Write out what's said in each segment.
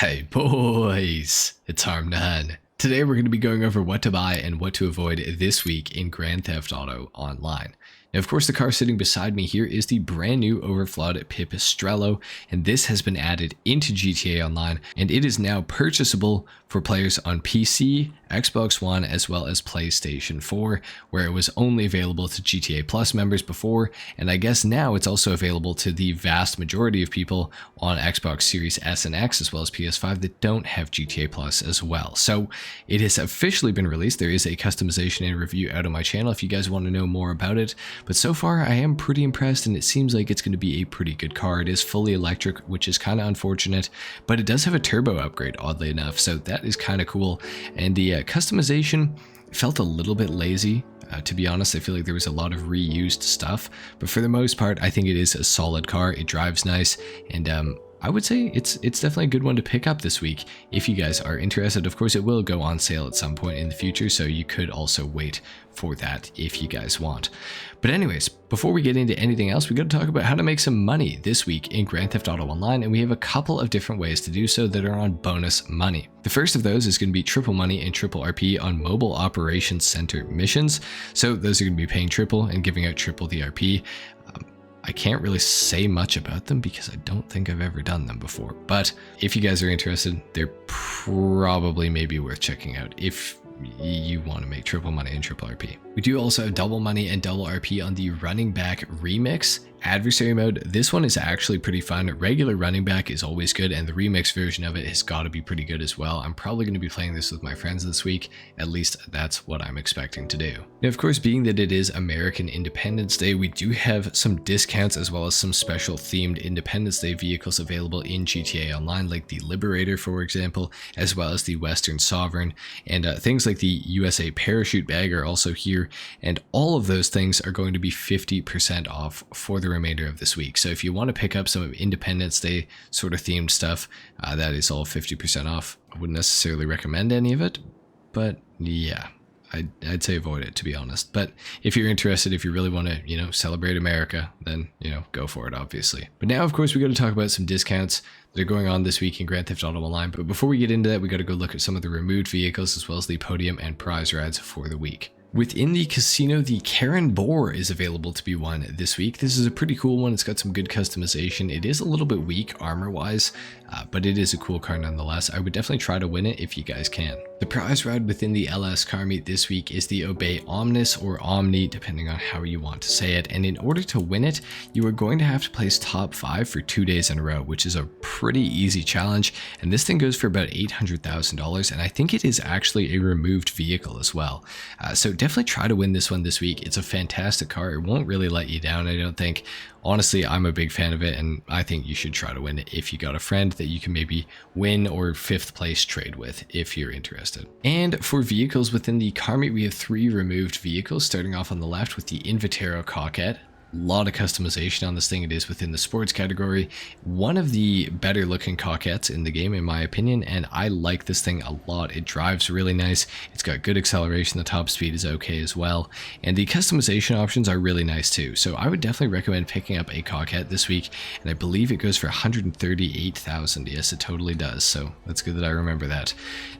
Hey boys, it's HarmNone. Today we're going to be going over what to buy and what to avoid this week in Grand Theft Auto Online. Now, of course, the car sitting beside me here is the brand new overflawed Pipistrello, and this has been added into GTA Online, and it is now purchasable for players on PC, Xbox One, as well as PlayStation 4, where it was only available to GTA Plus members before, and I guess now it's also available to the vast majority of people on Xbox Series S and X, as well as PS5 that don't have GTA Plus as well. So it has officially been released. There is a customization and review out on my channel if you guys want to know more about it. But so far, I am pretty impressed, and it seems like it's going to be a pretty good car. It is fully electric, which is kind of unfortunate, but it does have a turbo upgrade, oddly enough, so that is kind of cool. And the customization felt a little bit lazy. To be honest, I feel like there was a lot of reused stuff, but for the most part, I think it is a solid car. It drives nice, and I would say it's definitely a good one to pick up this week if you guys are interested. Of course, it will go on sale at some point in the future, so you could also wait for that if you guys want. But anyways, before we get into anything else, we got to talk about how to make some money this week in Grand Theft Auto Online, and we have a couple of different ways to do so that are on bonus money. The first of those is going to be triple money and triple RP on mobile operations center missions. So those are going to be paying triple and giving out triple the RP. I can't really say much about them because I don't think I've ever done them before, but if you guys are interested, they're probably maybe worth checking out if you want to make triple money and triple RP. We do also have double money and double RP on the running back remix adversary mode. This one is actually pretty fun. Regular running back is always good, and the remix version of it has got to be pretty good as well. I'm probably going to be playing this with my friends this week. At least that's what I'm expecting to do. Now, of course, being that it is American Independence Day, we do have some discounts as well as some special themed Independence Day vehicles available in GTA Online, like the Liberator, for example, as well as the Western Sovereign, and things like the USA Parachute Bag are also here, and all of those things are going to be 50% off for the remainder of this week. So if you want to pick up some of Independence Day sort of themed stuff, that is all 50% off. I wouldn't necessarily recommend any of it, but yeah, I'd say avoid it, to be honest. But if you're interested, if you really want to, celebrate America, then, go for it, obviously. But now, of course, we got to talk about some discounts that are going on this week in Grand Theft Auto Online. But before we get into that, we got to go look at some of the removed vehicles as well as the podium and prize rides for the week. Within the casino, the Karen Boar is available to be won this week. This is a pretty cool one. It's got some good customization. It is a little bit weak armor-wise, but it is a cool car nonetheless. I would definitely try to win it if you guys can. The prize ride within the LS car meet this week is the Obey Omnis or Omni, depending on how you want to say it. And in order to win it, you are going to have to place top 5 for 2 days in a row, which is a pretty easy challenge. And this thing goes for about $800,000, and I think it is actually a removed vehicle as well. So definitely try to win this one this week. It's a fantastic car. It won't really let you down, I don't think. Honestly, I'm a big fan of it, and I think you should try to win it if you got a friend that you can maybe win or 5th place trade with if you're interested. And for vehicles within the car meet, we have 3 removed vehicles, starting off on the left with the Invitero Coquette. A lot of customization on this thing. It is within the sports category. One of the better looking Coquettes in the game, in my opinion, and I like this thing a lot. It drives really nice. It's got good acceleration. The top speed is okay as well. And the customization options are really nice too. So I would definitely recommend picking up a Coquette this week. And I believe it goes for $138,000. Yes, it totally does. So that's good that I remember that.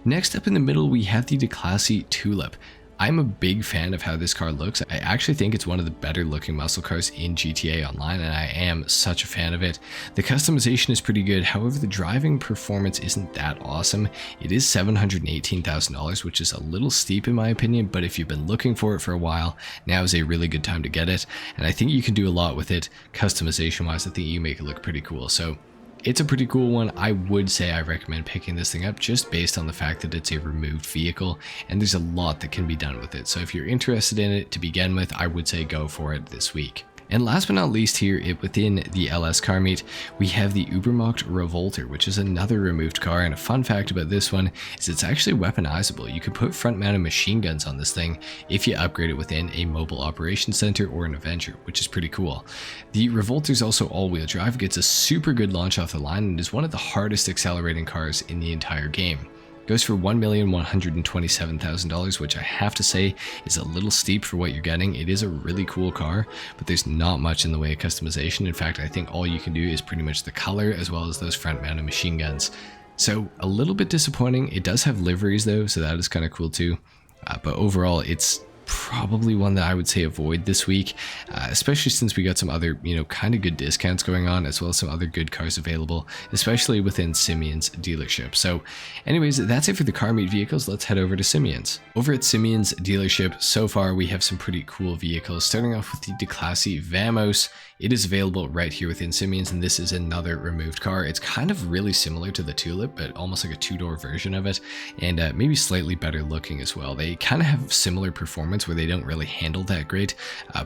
Next up in the middle, we have the DeClassy Tulip. I'm a big fan of how this car looks. I actually think it's one of the better looking muscle cars in GTA Online, and I am such a fan of it. The customization is pretty good, however the driving performance isn't that awesome. It is $718,000, which is a little steep in my opinion, but if you've been looking for it for a while, now is a really good time to get it, and I think you can do a lot with it customization wise. I think you make it look pretty cool. So it's a pretty cool one. I would say I recommend picking this thing up just based on the fact that it's a removed vehicle, and there's a lot that can be done with it. So if you're interested in it to begin with, I would say go for it this week. And last but not least here, within the LS car meet, we have the Ubermacht Revolter, which is another removed car. And a fun fact about this one is it's actually weaponizable. You can put front-mounted machine guns on this thing if you upgrade it within a mobile operations center or an Avenger, which is pretty cool. The Revolter is also all-wheel drive, gets a super good launch off the line, and is one of the hardest accelerating cars in the entire game. Goes for $1,127,000, which I have to say is a little steep for what you're getting. It is a really cool car, but there's not much in the way of customization. In fact, I think all you can do is pretty much the color as well as those front-mounted machine guns. So a little bit disappointing. It does have liveries though, so that is kind of cool too. But overall, it's probably one that I would say avoid this week, especially since we got some other, kind of good discounts going on, as well as some other good cars available, especially within Simeon's dealership. So anyways, that's it for the car meet vehicles. Let's head over to Simeon's. Over at Simeon's dealership, so far we have some pretty cool vehicles, starting off with the DeClassy Vamos. It is available right here within Simeon's, and this is another removed car. It's kind of really similar to the Tulip, but almost like a two-door version of it, and maybe slightly better looking as well. They kind of have similar performance where they don't really handle that great,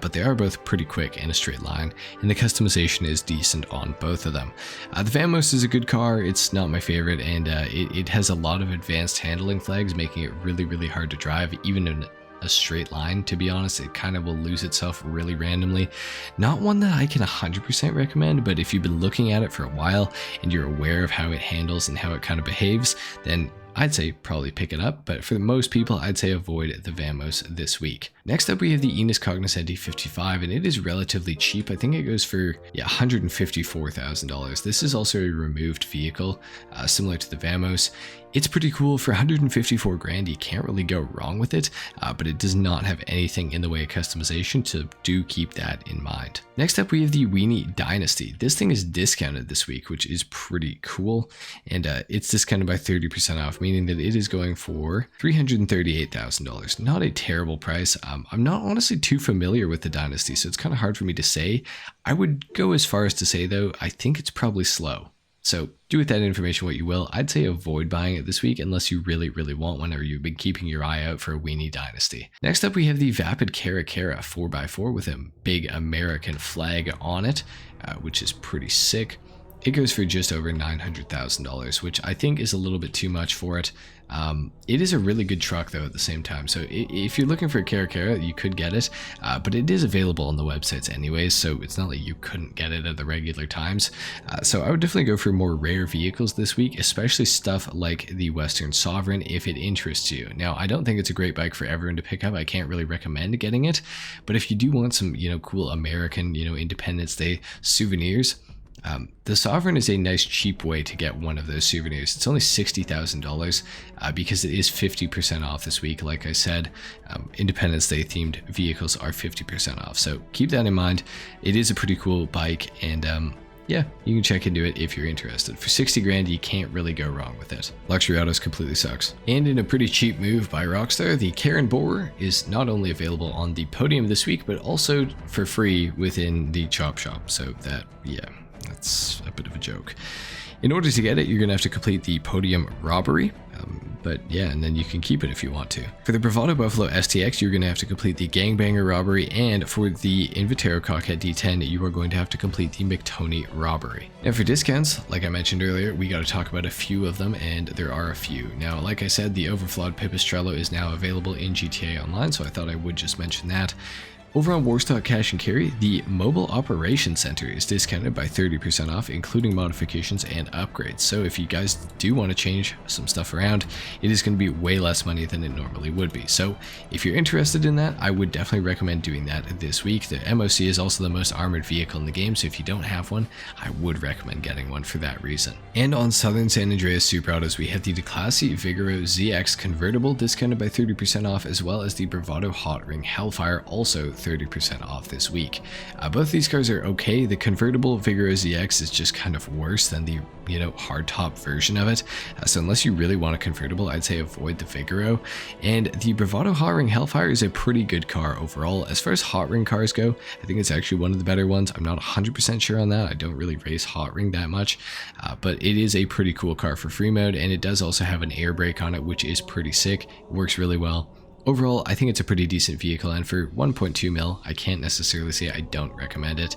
but they are both pretty quick in a straight line, and the customization is decent on both of them. The Vamos is a good car. It's not my favorite, and it has a lot of advanced handling flags, making it really, really hard to drive, even in a straight line. To be honest, it kind of will lose itself really randomly. Not one that I can 100% recommend, but if you've been looking at it for a while and you're aware of how it handles and how it kind of behaves, then I'd say probably pick it up, but for most people, I'd say avoid the Vamos this week. Next up, we have the Enos Cognoscenti 55, and it is relatively cheap. I think it goes for $154,000. This is also a removed vehicle, similar to the Vamos. It's pretty cool. For 154 grand, you can't really go wrong with it, but it does not have anything in the way of customization, so do keep that in mind. Next up, we have the Weenie Dynasty. This thing is discounted this week, which is pretty cool, and it's discounted by 30% off, meaning that it is going for $338,000. Not a terrible price. I'm not honestly too familiar with the Dynasty, so it's kind of hard for me to say. I would go as far as to say, though, I think it's probably slow. So do with that information what you will. I'd say avoid buying it this week unless you really, really want one or you've been keeping your eye out for a Weenie Dynasty. Next up, we have the Vapid Cara 4x4 with a big American flag on it, which is pretty sick. It goes for just over $900,000, which I think is a little bit too much for it. It is a really good truck though at the same time, so if you're looking for a Cara, you could get it, but it is available on the websites anyways, so it's not like you couldn't get it at the regular times. So I would definitely go for more rare vehicles this week, especially stuff like the Western Sovereign if it interests you. Now, I don't think it's a great bike for everyone to pick up. I can't really recommend getting it, but if you do want some, cool American, Independence Day souvenirs, the Sovereign is a nice cheap way to get one of those souvenirs. It's only $60,000 because it is 50% off this week. Like I said, Independence Day themed vehicles are 50% off. So keep that in mind. It is a pretty cool bike, and yeah, you can check into it if you're interested. For 60 grand, you can't really go wrong with it. Luxury Autos completely sucks. And in a pretty cheap move by Rockstar, the Karen Borer is not only available on the podium this week, but also for free within the Chop Shop. So that, yeah, that's a bit of a joke. In order to get it, you're going to have to complete the podium robbery. But yeah, and then you can keep it if you want to. For the Bravado Buffalo STX, you're going to have to complete the Gangbanger robbery, and for the Invitero Cockhead D10, you are going to have to complete the McTony robbery. Now for discounts, like I mentioned earlier, we got to talk about a few of them, and there are a few. Now, like I said, the Overflawed Pipistrello is now available in GTA Online, so I thought I would just mention that. Over on Warstock Cash and Carry, the Mobile Operations Center is discounted by 30% off, including modifications and upgrades. So if you guys do want to change some stuff around, it is going to be way less money than it normally would be. So if you're interested in that, I would definitely recommend doing that this week. The MOC is also the most armored vehicle in the game, so if you don't have one, I would recommend getting one for that reason. And on Southern San Andreas Super Autos, we have the DeClassy Vigoro ZX convertible discounted by 30% off, as well as the Bravado Hot Ring Hellfire, also 30% off this week. Both these cars are okay. The convertible Vigoro ZX is just kind of worse than the hardtop version of it. So unless you really want a convertible, I'd say avoid the Vigoro. And the Bravado Hot Ring Hellfire is a pretty good car overall. As far as hot ring cars go, I think it's actually one of the better ones. I'm not 100% sure on that. I don't really race hot ring that much, but it is a pretty cool car for free mode, and it does also have an air brake on it, which is pretty sick. It works really well. Overall, I think it's a pretty decent vehicle, and for 1.2 mil, I can't necessarily say I don't recommend it.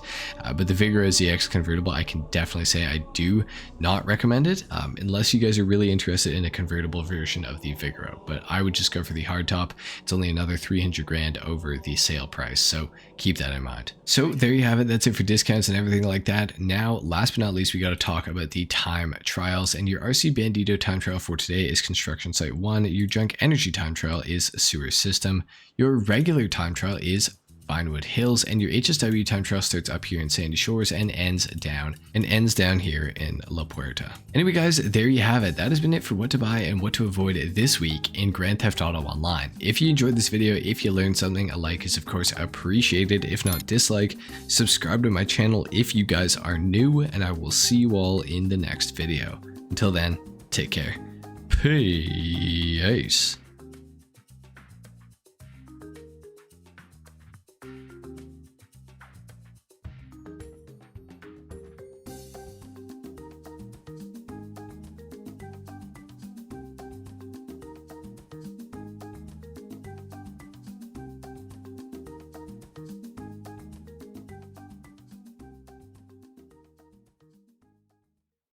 But the Vigoro ZX convertible, I can definitely say I do not recommend it, unless you guys are really interested in a convertible version of the Vigoro. But I would just go for the hardtop. It's only another 300 grand over the sale price, so keep that in mind. So there you have it. That's it for discounts and everything like that. Now, last but not least, we got to talk about the time trials. And your RC Bandito time trial for today is Construction Site 1. Your Junk Energy time trial is Sewer System. Your regular time trial is Vinewood Hills, and your HSW time trial starts up here in Sandy Shores and ends down here in La Puerta. Anyway guys, there you have it. That has been it for what to buy and what to avoid this week in Grand Theft Auto Online. If you enjoyed this video, if you learned something, a like is of course appreciated. If not, dislike. Subscribe to my channel if you guys are new, and I will see you all in the next video. Until then, take care. Peace.